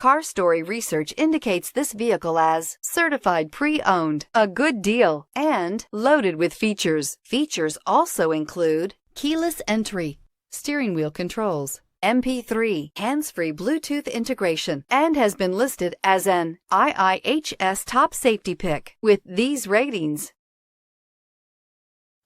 Car Story research indicates this vehicle as certified pre-owned, a good deal, and loaded with features. Features also include keyless entry, steering wheel controls, MP3, hands-free Bluetooth integration, and has been listed as an IIHS top safety pick with these ratings.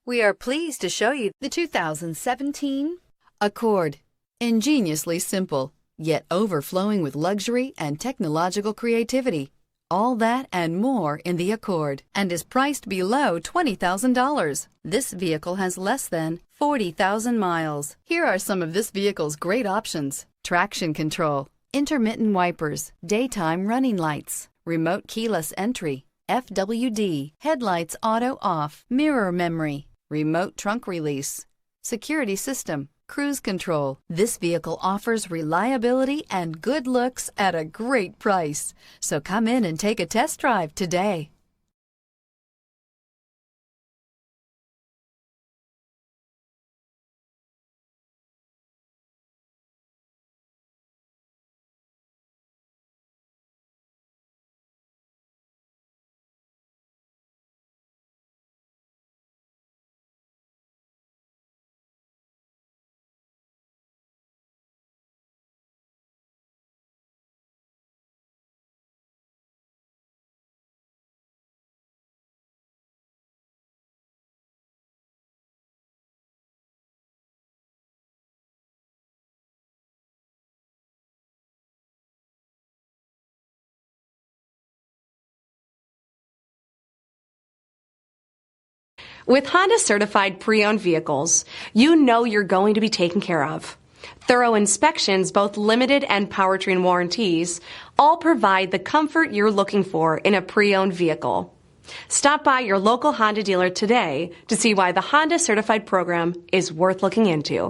We are pleased to show you the 2017 Accord. Ingeniously simple, yet overflowing with luxury and technological creativity. All that and more in the Accord, and is priced below $20,000. This vehicle has less than 40,000 miles. Here are some of this vehicle's great options: traction control, intermittent wipers, daytime running lights, remote keyless entry, FWD, headlights auto off, mirror memory, remote trunk release, security system, cruise control. This vehicle offers reliability and good looks at a great price. So come in and take a test drive today. With Honda certified pre-owned vehicles, you know you're going to be taken care of. Thorough inspections, both limited and powertrain warranties, all provide the comfort you're looking for in a pre-owned vehicle. Stop by your local Honda dealer today to see why the Honda certified program is worth looking into.